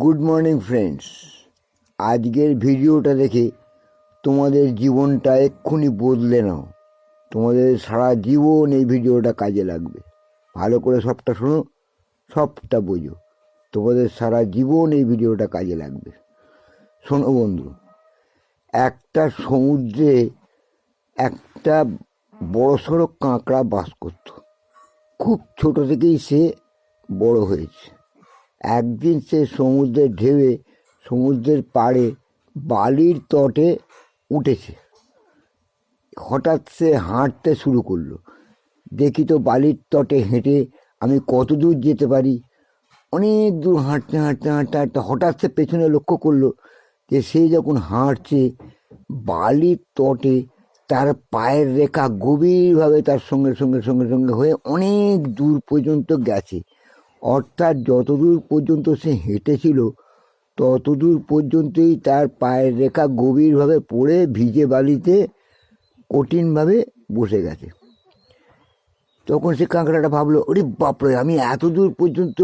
Good morning friends. আজকের ভিডিওটা দেখে তোমাদের জীবনটা এক্ষুনি বদলে নাও। তোমাদের সারা জীবন এই ভিডিওটা কাজে লাগবে। ভালো করে সবটা শোনো, সবটা বোঝো। তোমাদের সারা জীবন এই ভিডিওটা কাজে লাগবে। শোনো বন্ধু, একটা সমুদ্রে একটা বড়সড় কাঁকড়া বাস করত। খুব ছোট থেকেই সে বড় হয়েছে। একদিন সে সমুদ্রের ঢেউয়ে সমুদ্রের পাড়ে বালির তটে উঠেছে। হঠাৎ সে হাঁটতে শুরু করলো। দেখি তো বালির তটে হেঁটে আমি কত দূর যেতে পারি। অনেক দূর হাঁটতে হাঁটতে হাঁটতে হাঁটতে হঠাৎ সে পেছনে লক্ষ্য করলো যে সে যখন হাঁটছে বালির তটে তার পায়ের রেখা গভীরভাবে তার সঙ্গে সঙ্গে সঙ্গে সঙ্গে হয়ে অনেক দূর পর্যন্ত গেছে। অর্থাৎ যতদূর পর্যন্ত সে হেঁটেছিল ততদূর পর্যন্তই তার পায়ের রেখা গভীরভাবে পড়ে ভিজে বালিতে কঠিনভাবে বসে গেছে। তখন সে কাঁকড়াটা ভাবলো, ওরে বাপরে, আমি এত দূর পর্যন্ত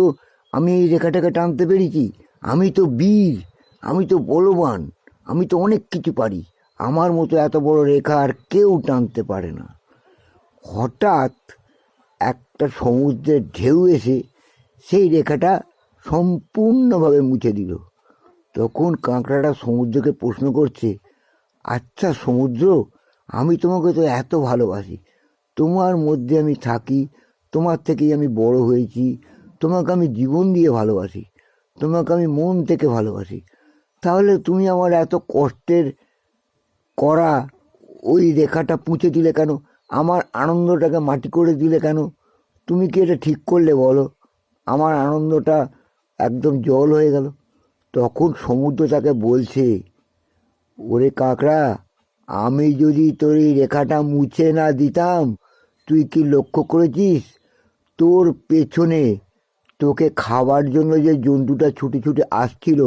আমি এই রেখাটাকে টানতে পেরেছি। আমি তো বীর, আমি তো বলবান, আমি তো অনেক কিছু পারি। আমার মতো এত বড় রেখা আর কেউ টানতে পারে না। হঠাৎ একটা সমুদ্রের ঢেউ এসে সেই রেখাটা সম্পূর্ণভাবে মুছে দিল। তখন কাঁকড়াটা সমুদ্রকে প্রশ্ন করছে, আচ্ছা সমুদ্র, আমি তোমাকে তো এত ভালোবাসি, তোমার মধ্যে আমি থাকি, তোমার থেকেই আমি বড় হয়েছি, তোমাকে আমি জীবন দিয়ে ভালোবাসি, তোমাকে আমি মন থেকে ভালোবাসি, তাহলে তুমি আমার এত কষ্টের করা ওই রেখাটা পুঁছে দিলে কেন? আমার আনন্দটাকে মাটি করে দিলে কেন? তুমি কি এটা ঠিক করলে বলো? আমার আনন্দটা একদম জল হয়ে গেল। তখন সমুদ্র তাকে বলছে, ওরে কাঁকড়া, আমি যদি তোর এই রেখাটা মুছে না দিতাম, তুই কি লক্ষ্য করেছিস তোর পেছনে তোকে খাবার জন্য যে জন্তুটা ছুটে ছুটে আসছিল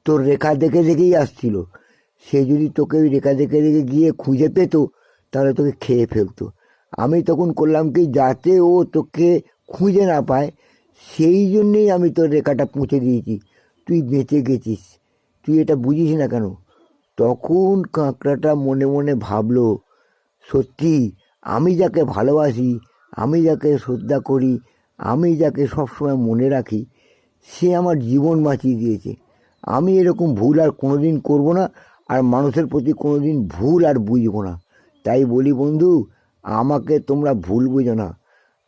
তোর রেখা দেখে দেখেই আসছিল, সে যদি তোকে ওই রেখা দেখে দেখে গিয়ে খুঁজে পেত তাহলে তোকে খেয়ে ফেলতো। আমি তখন করলাম কি, যাতে ও তোকে খুঁজে না পায়, সেই জন্যেই আমি তোর রেখাটা পুঁছে দিয়েছি, তুই বেঁচে গেছিস। তুই এটা বুঝিস না কেন? তখন কাঁকড়াটা মনে মনে ভাবলো, সত্যি আমি যাকে ভালোবাসি, আমি যাকে শ্রদ্ধা করি, আমি যাকে সবসময় মনে রাখি, সে আমার জীবন বাঁচিয়ে দিয়েছে। আমি এরকম ভুল আর কোনোদিন করব না, আর মানুষের প্রতি কোনোদিন ভুল আর বুঝবো না। তাই বলি বন্ধু, আমাকে তোমরা ভুল বুঝো না।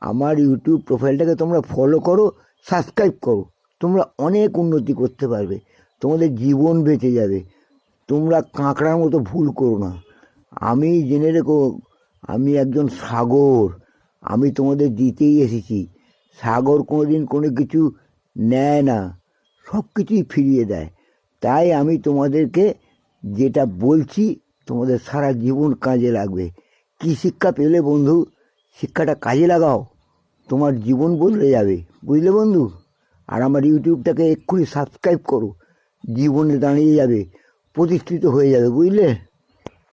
আমার ইউটিউব প্রোফাইলটাকে তোমরা ফলো করো, সাবস্ক্রাইব করো। তোমরা অনেক উন্নতি করতে পারবে, তোমাদের জীবন বেঁচে যাবে। তোমরা কাঁকড়ার মতো ভুল করো না। আমি জেনে রেখো, আমি একজন সাগর, আমি তোমাদের দিতেই এসেছি। সাগর কোনোদিন কোনো কিছু নেয় না, সব কিছুই ফিরিয়ে দেয়। তাই আমি তোমাদেরকে যেটা বলছি তোমাদের সারা জীবন কাজে লাগবে। কি শিক্ষা পেলে বন্ধু? শিক্ষাটা কাজে লাগাও, তোমার জীবন বদলে যাবে, বুঝলে বন্ধু? আর আমার ইউটিউবটাকে এক্ষুনি সাবস্ক্রাইব করো, জীবনে দাঁড়িয়ে যাবে, প্রতিষ্ঠিত হয়ে যাবে, বুঝলে?